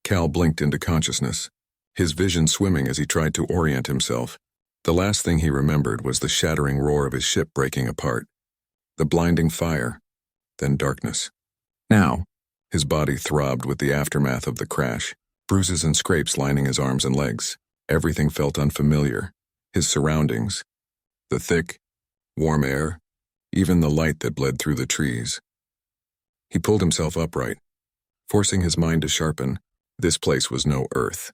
Cal blinked into consciousness, his vision swimming as he tried to orient himself. The last thing he remembered was the shattering roar of his ship breaking apart, the blinding fire, then darkness. Now, his body throbbed with the aftermath of the crash, bruises and scrapes lining his arms and legs. Everything felt unfamiliar. His surroundings, the thick, warm air, even the light that bled through the trees. He pulled himself upright, forcing his mind to sharpen. This place was no Earth,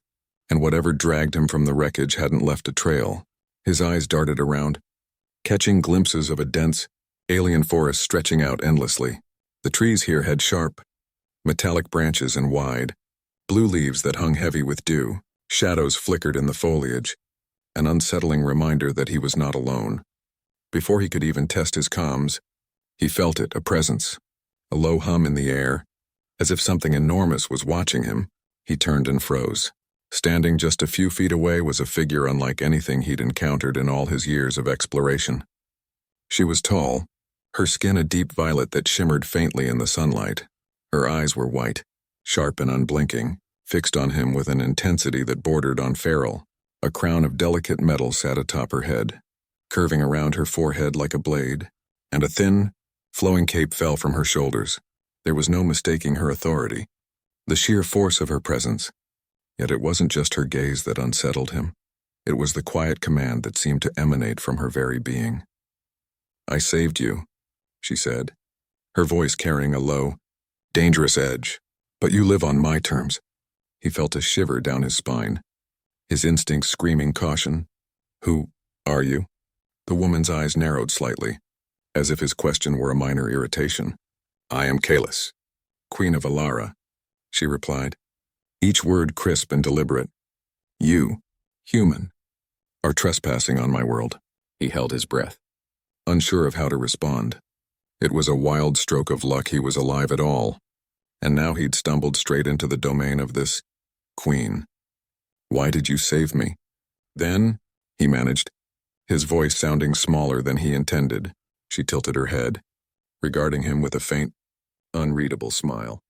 and whatever dragged him from the wreckage hadn't left a trail. His eyes darted around, catching glimpses of a dense, alien forest stretching out endlessly. The trees here had sharp, metallic branches and wide, blue leaves that hung heavy with dew. Shadows flickered in the foliage, an unsettling reminder that he was not alone. Before he could even test his comms, he felt it, a presence, a low hum in the air, as if something enormous was watching him. He turned and froze. Standing just a few feet away was a figure unlike anything he'd encountered in all his years of exploration. She was tall, her skin a deep violet that shimmered faintly in the sunlight. Her eyes were white, sharp and unblinking, fixed on him with an intensity that bordered on feral. A crown of delicate metal sat atop her head, curving around her forehead like a blade, and a thin, flowing cape fell from her shoulders. There was no mistaking her authority, the sheer force of her presence. Yet it wasn't just her gaze that unsettled him. It was the quiet command that seemed to emanate from her very being. "I saved you," she said, her voice carrying a low, dangerous edge. "But you live on my terms." He felt a shiver down his spine, his instincts screaming caution. "Who are you?" The woman's eyes narrowed slightly, as if his question were a minor irritation. "I am Kalis, Queen of Alara," she replied, each word crisp and deliberate. "You, human, are trespassing on my world." He held his breath, unsure of how to respond. It was a wild stroke of luck he was alive at all, and now he'd stumbled straight into the domain of this queen. "Why did you save me?" "Then," he managed, his voice sounding smaller than he intended. She tilted her head, regarding him with a faint, unreadable smile.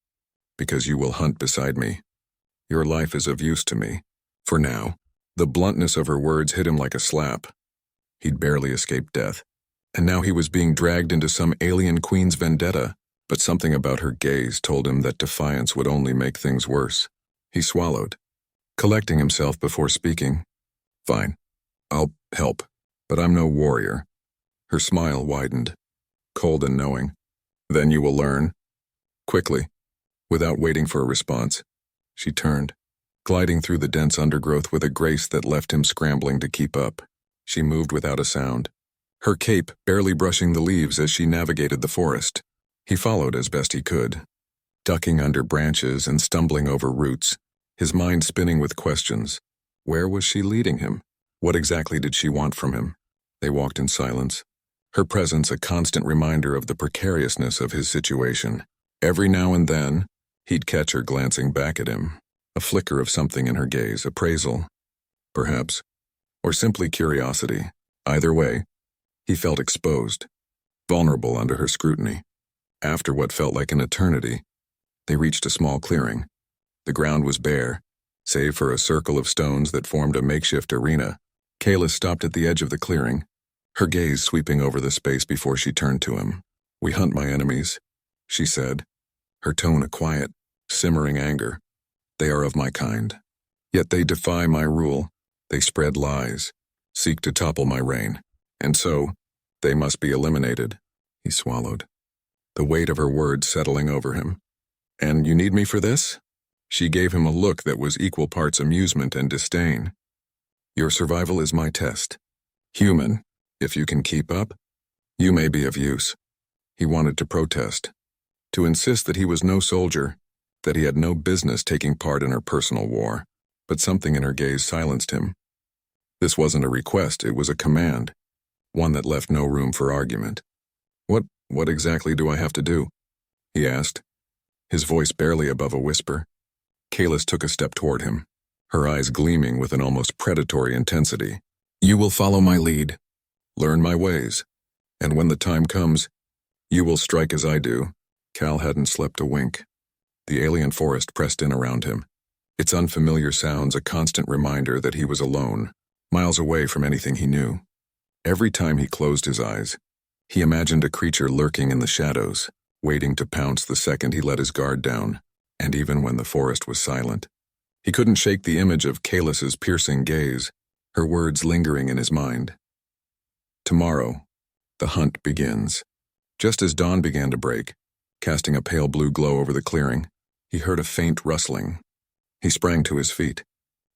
"Because you will hunt beside me. Your life is of use to me, for now." The bluntness of her words hit him like a slap. He'd barely escaped death, and now he was being dragged into some alien queen's vendetta, but something about her gaze told him that defiance would only make things worse. He swallowed, collecting himself before speaking. "Fine, I'll help, but I'm no warrior." Her smile widened, cold and knowing. "Then you will learn." Quickly, without waiting for a response, she turned, gliding through the dense undergrowth with a grace that left him scrambling to keep up. She moved without a sound, her cape barely brushing the leaves as she navigated the forest. He followed as best he could, ducking under branches and stumbling over roots, his mind spinning with questions. Where was she leading him? What exactly did she want from him? They walked in silence, her presence a constant reminder of the precariousness of his situation. Every now and then, he'd catch her glancing back at him, a flicker of something in her gaze, appraisal, perhaps, or simply curiosity. Either way, he felt exposed, vulnerable under her scrutiny. After what felt like an eternity, they reached a small clearing. The ground was bare, save for a circle of stones that formed a makeshift arena. Kayla stopped at the edge of the clearing, her gaze sweeping over the space before she turned to him. "We hunt my enemies," she said, her tone a quiet, simmering anger. "They are of my kind. Yet they defy my rule. They spread lies, seek to topple my reign. And so, they must be eliminated." He swallowed, the weight of her words settling over him. "And you need me for this?" She gave him a look that was equal parts amusement and disdain. "Your survival is my test. Human, if you can keep up, you may be of use." He wanted to protest, to insist that he was no soldier, that he had no business taking part in her personal war, but something in her gaze silenced him. This wasn't a request, it was a command, one that left no room for argument. What exactly do I have to do?" he asked, his voice barely above a whisper. Kalis took a step toward him, her eyes gleaming with an almost predatory intensity. "You will follow my lead, learn my ways, and when the time comes, you will strike as I do." Cal hadn't slept a wink. The alien forest pressed in around him, its unfamiliar sounds a constant reminder that he was alone, miles away from anything he knew. Every time he closed his eyes, he imagined a creature lurking in the shadows, waiting to pounce the second he let his guard down, and even when the forest was silent. He couldn't shake the image of Kalis's piercing gaze, her words lingering in his mind. Tomorrow, the hunt begins. Just as dawn began to break, casting a pale blue glow over the clearing, he heard a faint rustling. He sprang to his feet,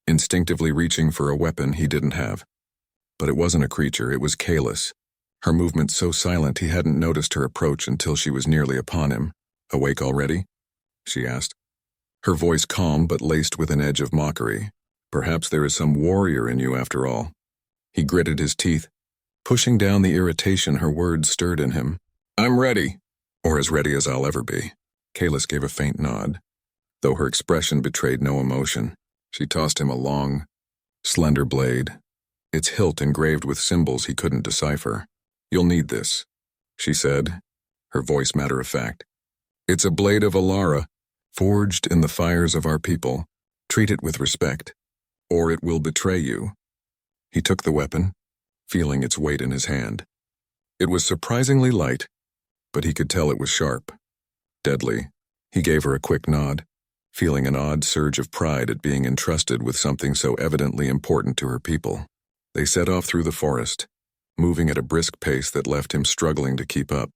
instinctively reaching for a weapon he didn't have. But it wasn't a creature, it was Kalis, her movement so silent he hadn't noticed her approach until she was nearly upon him. "Awake already?" she asked. Her voice calm but laced with an edge of mockery. "Perhaps there is some warrior in you after all." He gritted his teeth, pushing down the irritation her words stirred in him. "I'm ready, or as ready as I'll ever be." Kalis gave a faint nod, though her expression betrayed no emotion. She tossed him a long, slender blade, its hilt engraved with symbols he couldn't decipher. "You'll need this," she said, her voice matter-of-fact. "It's a blade of Alara, forged in the fires of our people. Treat it with respect, or it will betray you." He took the weapon, feeling its weight in his hand. It was surprisingly light, but he could tell it was sharp, deadly. He gave her a quick nod, feeling an odd surge of pride at being entrusted with something so evidently important to her people. They set off through the forest, moving at a brisk pace that left him struggling to keep up.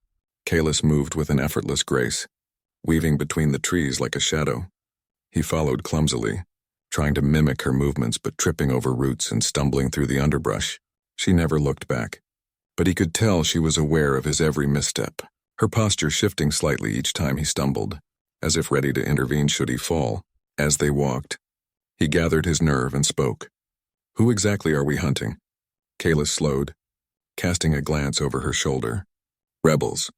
Kalis moved with an effortless grace, weaving between the trees like a shadow. He followed clumsily, trying to mimic her movements but tripping over roots and stumbling through the underbrush. She never looked back, but he could tell she was aware of his every misstep, her posture shifting slightly each time he stumbled, as if ready to intervene should he fall. As they walked, he gathered his nerve and spoke. "Who exactly are we hunting?" Kalis slowed, casting a glance over her shoulder. "Rebels.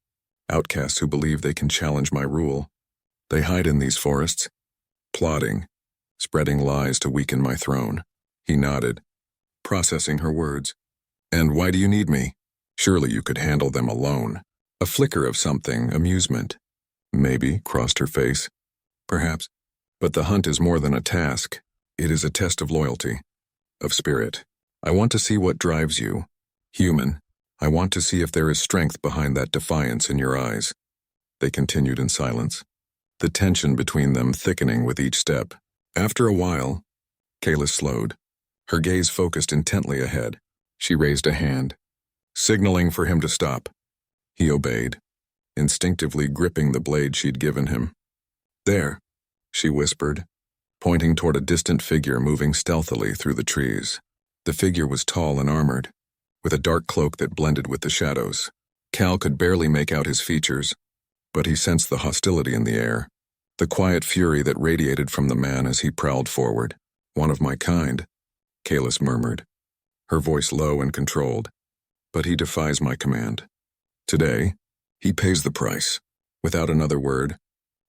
Outcasts who believe they can challenge my rule. They hide in these forests, plotting, spreading lies to weaken my throne." He nodded, processing her words. "And why do you need me? Surely you could handle them alone." A flicker of something, amusement, maybe, crossed her face. Perhaps. "But the hunt is more than a task. It is a test of loyalty, of spirit. I want to see what drives you. Human. I want to see if there is strength behind that defiance in your eyes." They continued in silence, the tension between them thickening with each step. After a while, Kalis slowed, her gaze focused intently ahead. She raised a hand, signaling for him to stop. He obeyed, instinctively gripping the blade she'd given him. "There," she whispered, pointing toward a distant figure moving stealthily through the trees. The figure was tall and armored, with a dark cloak that blended with the shadows. Cal could barely make out his features, but he sensed the hostility in the air, the quiet fury that radiated from the man as he prowled forward. "One of my kind," Kalis murmured, her voice low and controlled. "But he defies my command. Today, he pays the price." Without another word,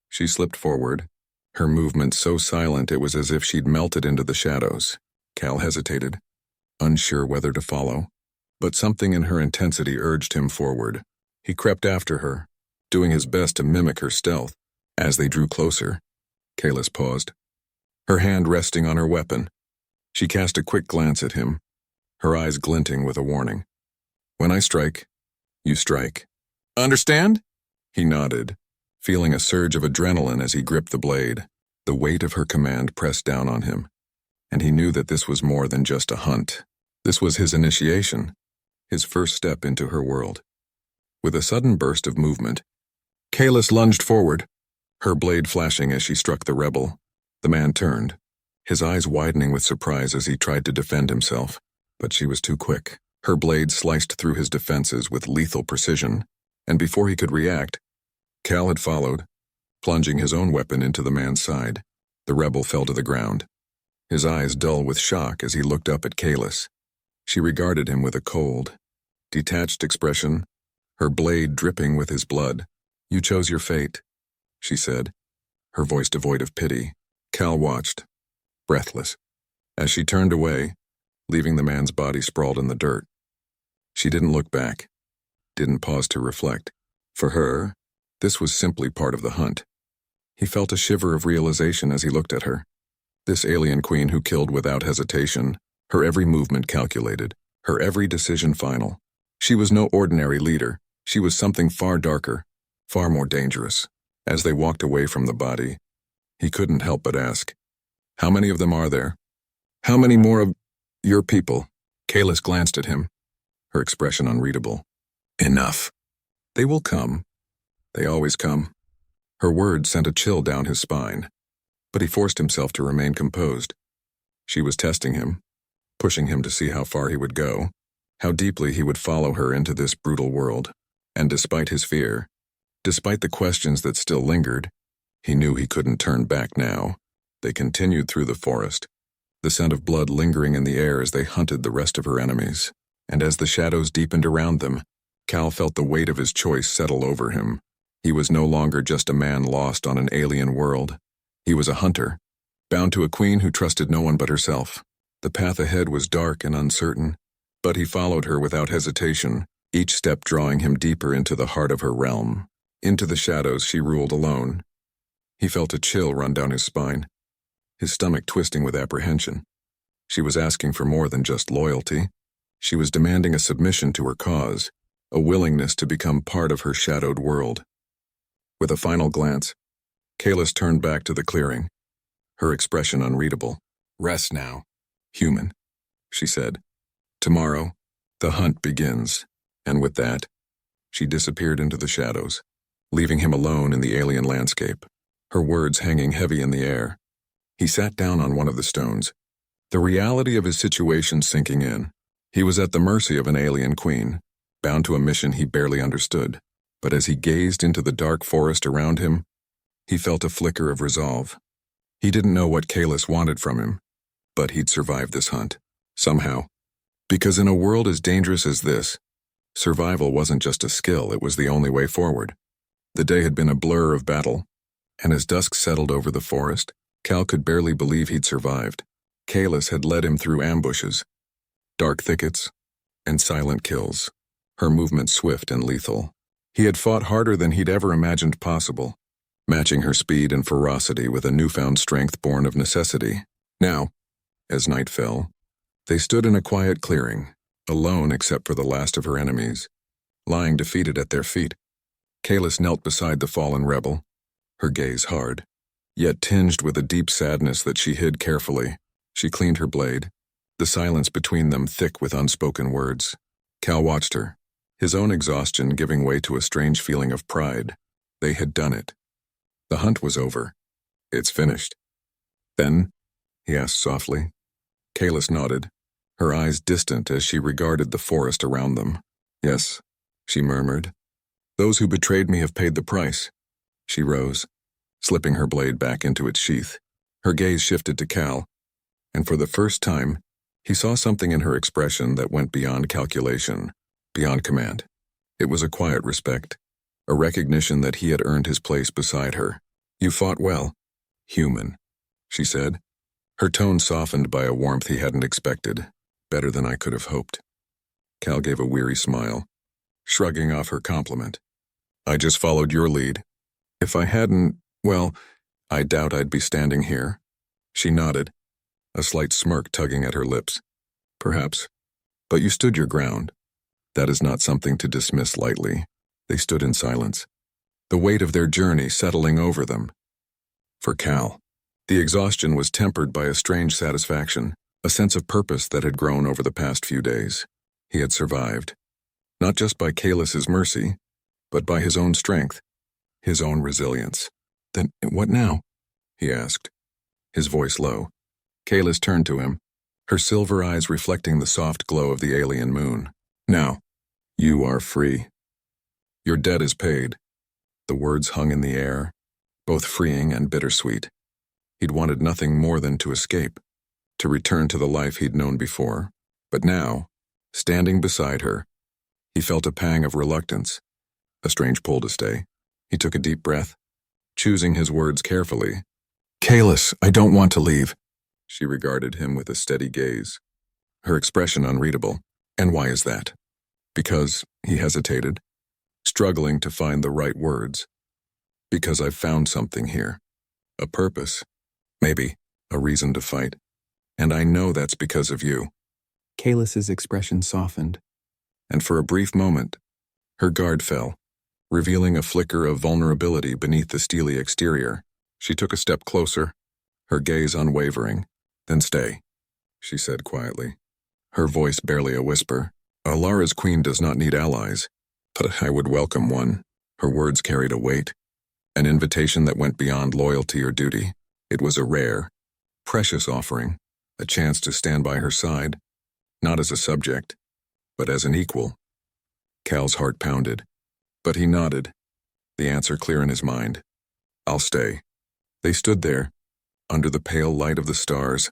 she slipped forward, her movement so silent it was as if she'd melted into the shadows. Cal hesitated, unsure whether to follow, but something in her intensity urged him forward. He crept after her, doing his best to mimic her stealth. As they drew closer, Kalis paused, her hand resting on her weapon. She cast a quick glance at him, her eyes glinting with a warning. "When I strike, you strike. Understand?" He nodded, feeling a surge of adrenaline as he gripped the blade. The weight of her command pressed down on him, and he knew that this was more than just a hunt. This was his initiation, his first step into her world. With a sudden burst of movement, Kalis lunged forward, her blade flashing as she struck the rebel. The man turned, his eyes widening with surprise as he tried to defend himself, but she was too quick. Her blade sliced through his defenses with lethal precision, and before he could react, Cal had followed, plunging his own weapon into the man's side. The rebel fell to the ground, his eyes dull with shock as he looked up at Kalis. She regarded him with a cold, detached expression, her blade dripping with his blood. "You chose your fate," she said, her voice devoid of pity. Cal watched, breathless, as she turned away, leaving the man's body sprawled in the dirt. She didn't look back, didn't pause to reflect. For her, this was simply part of the hunt. He felt a shiver of realization as he looked at her. This alien queen who killed without hesitation, her every movement calculated, her every decision final. She was no ordinary leader. She was something far darker, far more dangerous. As they walked away from the body, he couldn't help but ask, "How many of them are there? How many more of your people?" Kalis glanced at him, her expression unreadable. "Enough. They will come. They always come." Her words sent a chill down his spine, but he forced himself to remain composed. She was testing him, pushing him to see how far he would go, how deeply he would follow her into this brutal world. And despite his fear, despite the questions that still lingered, he knew he couldn't turn back now. They continued through the forest, the scent of blood lingering in the air as they hunted the rest of her enemies. And as the shadows deepened around them, Cal felt the weight of his choice settle over him. He was no longer just a man lost on an alien world. He was a hunter, bound to a queen who trusted no one but herself. The path ahead was dark and uncertain, but he followed her without hesitation, each step drawing him deeper into the heart of her realm. Into the shadows she ruled alone. He felt a chill run down his spine, his stomach twisting with apprehension. She was asking for more than just loyalty. She was demanding a submission to her cause, a willingness to become part of her shadowed world. With a final glance, Kalis turned back to the clearing, her expression unreadable. "Rest now, human," she said. "Tomorrow, the hunt begins." And with that, she disappeared into the shadows, leaving him alone in the alien landscape, her words hanging heavy in the air. He sat down on one of the stones, the reality of his situation sinking in. He was at the mercy of an alien queen, bound to a mission he barely understood. But as he gazed into the dark forest around him, he felt a flicker of resolve. He didn't know what Kalis wanted from him, but he'd survive this hunt, somehow. Because in a world as dangerous as this, survival wasn't just a skill, it was the only way forward. The day had been a blur of battle, and as dusk settled over the forest, Cal could barely believe he'd survived. Kalis had led him through ambushes, dark thickets, and silent kills, her movement swift and lethal. He had fought harder than he'd ever imagined possible, matching her speed and ferocity with a newfound strength born of necessity. Now, as night fell, they stood in a quiet clearing, alone except for the last of her enemies, lying defeated at their feet. Kalis knelt beside the fallen rebel, her gaze hard, yet tinged with a deep sadness that she hid carefully. She cleaned her blade, the silence between them thick with unspoken words. Cal watched her, his own exhaustion giving way to a strange feeling of pride. They had done it. The hunt was over. "It's finished." "Then?" he asked softly. Kalis nodded, her eyes distant as she regarded the forest around them. "Yes," she murmured. "Those who betrayed me have paid the price." She rose, slipping her blade back into its sheath. Her gaze shifted to Cal, and for the first time, he saw something in her expression that went beyond calculation, beyond command. It was a quiet respect, a recognition that he had earned his place beside her. "You fought well, human," she said, her tone softened by a warmth he hadn't expected. "Better than I could have hoped." Cal gave a weary smile, shrugging off her compliment. "I just followed your lead. If I hadn't, well, I doubt I'd be standing here." She nodded, a slight smirk tugging at her lips. "Perhaps. But you stood your ground. That is not something to dismiss lightly." They stood in silence, the weight of their journey settling over them. For Cal, the exhaustion was tempered by a strange satisfaction, a sense of purpose that had grown over the past few days. He had survived, not just by Kalis's mercy, but by his own strength, his own resilience. "Then what now?" he asked, his voice low. Kalis turned to him, her silver eyes reflecting the soft glow of the alien moon. "Now, you are free. Your debt is paid." The words hung in the air, both freeing and bittersweet. He'd wanted nothing more than to escape, to return to the life he'd known before. But now, standing beside her, he felt a pang of reluctance, a strange pull to stay. He took a deep breath, choosing his words carefully. "Kalis, I don't want to leave." She regarded him with a steady gaze, her expression unreadable. "And why is that?" "Because," he hesitated, struggling to find the right words. "Because I've found something here. A purpose. Maybe a reason to fight. And I know that's because of you. Kaelus's expression softened, and for a brief moment, her guard fell, revealing a flicker of vulnerability beneath the steely exterior. She took a step closer, her gaze unwavering. Then stay, she said quietly, her voice barely a whisper. Alara's queen does not need allies, but I would welcome one. Her words carried a weight, an invitation that went beyond loyalty or duty. It was a rare, precious offering, a chance to stand by her side, not as a subject, but as an equal. Cal's heart pounded, but he nodded, the answer clear in his mind. I'll stay. They stood there, under the pale light of the stars,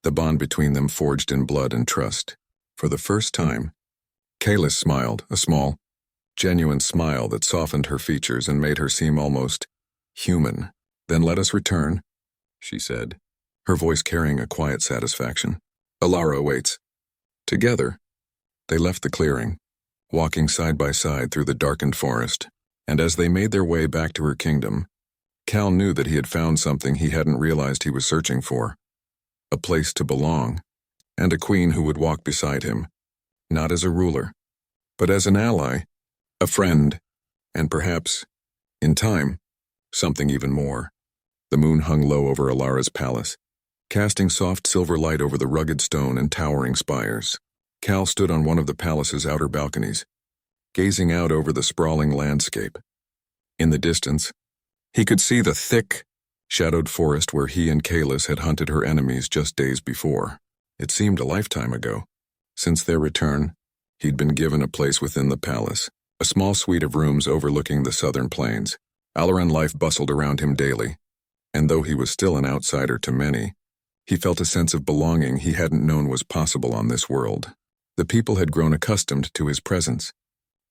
the bond between them forged in blood and trust. For the first time, Kaelus smiled, a small, genuine smile that softened her features and made her seem almost human. Then let us return, she said, her voice carrying a quiet satisfaction. Alara awaits. Together, they left the clearing, walking side by side through the darkened forest, and as they made their way back to her kingdom, Cal knew that he had found something he hadn't realized he was searching for. A place to belong, and a queen who would walk beside him, not as a ruler, but as an ally, a friend, and perhaps, in time, something even more. The moon hung low over Alara's palace, casting soft silver light over the rugged stone and towering spires. Cal stood on one of the palace's outer balconies, gazing out over the sprawling landscape. In the distance, he could see the thick, shadowed forest where he and Kaelus had hunted her enemies just days before. It seemed a lifetime ago. Since their return, he'd been given a place within the palace, a small suite of rooms overlooking the southern plains. Alaran life bustled around him daily, and though he was still an outsider to many, he felt a sense of belonging he hadn't known was possible on this world. The people had grown accustomed to his presence,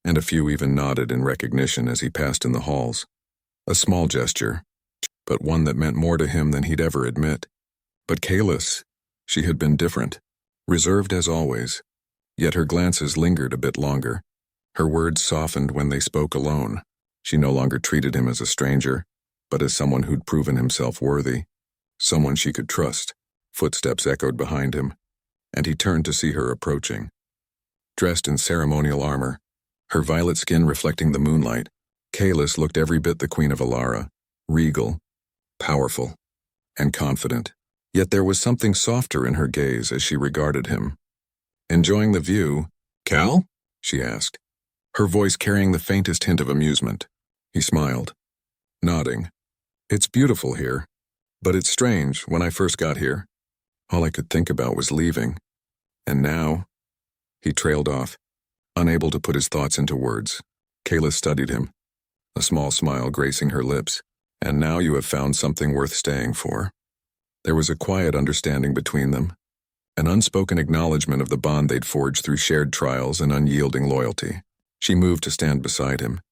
and a few even nodded in recognition as he passed in the halls. A small gesture, but one that meant more to him than he'd ever admit. But Kaelus, she had been different, reserved as always, yet her glances lingered a bit longer. Her words softened when they spoke alone. She no longer treated him as a stranger, but as someone who'd proven himself worthy, someone she could trust. Footsteps echoed behind him, and he turned to see her approaching. Dressed in ceremonial armor, her violet skin reflecting the moonlight, Kaelus looked every bit the Queen of Alara, regal, powerful, and confident. Yet there was something softer in her gaze as she regarded him. Enjoying the view, Cal? She asked, her voice carrying the faintest hint of amusement. He smiled, nodding. It's beautiful here, but it's strange. When I first got here, all I could think about was leaving. And now, he trailed off, unable to put his thoughts into words. Kaelus studied him, a small smile gracing her lips. And now you have found something worth staying for. There was a quiet understanding between them, an unspoken acknowledgement of the bond they'd forged through shared trials and unyielding loyalty. She moved to stand beside him,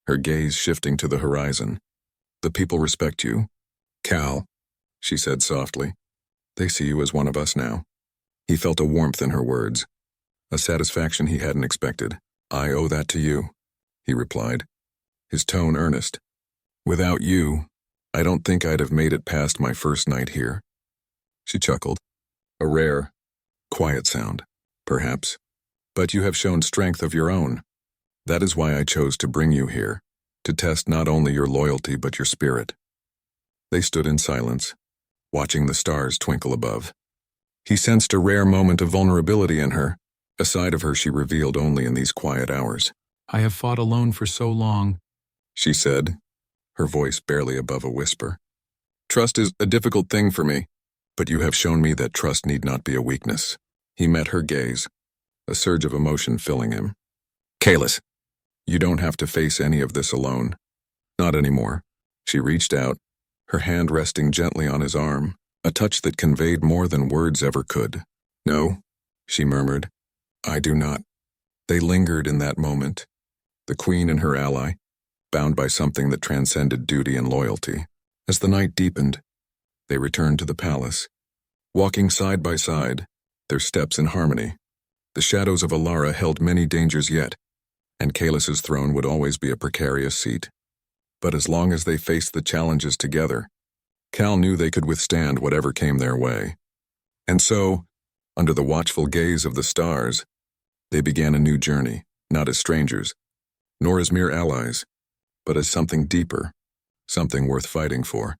her gaze shifting to the horizon. The people respect you, Cal, she said softly. They see you as one of us now. He felt a warmth in her words, a satisfaction he hadn't expected. I owe that to you, he replied, his tone earnest. Without you, I don't think I'd have made it past my first night here. She chuckled. A rare, quiet sound, perhaps. But you have shown strength of your own. That is why I chose to bring you here, to test not only your loyalty but your spirit. They stood in silence, watching the stars twinkle above. He sensed a rare moment of vulnerability in her, a side of her she revealed only in these quiet hours. I have fought alone for so long, she said, her voice barely above a whisper. Trust is a difficult thing for me, but you have shown me that trust need not be a weakness. He met her gaze, a surge of emotion filling him. Kaelus, you don't have to face any of this alone. Not anymore. She reached out, her hand resting gently on his arm, a touch that conveyed more than words ever could. No, she murmured. I do not. They lingered in that moment, the queen and her ally, bound by something that transcended duty and loyalty. As the night deepened, they returned to the palace, walking side by side, their steps in harmony. The shadows of Alara held many dangers yet, and Kaelus's throne would always be a precarious seat. But as long as they faced the challenges together, Cal knew they could withstand whatever came their way. And so, under the watchful gaze of the stars, they began a new journey, not as strangers, nor as mere allies, but as something deeper, something worth fighting for.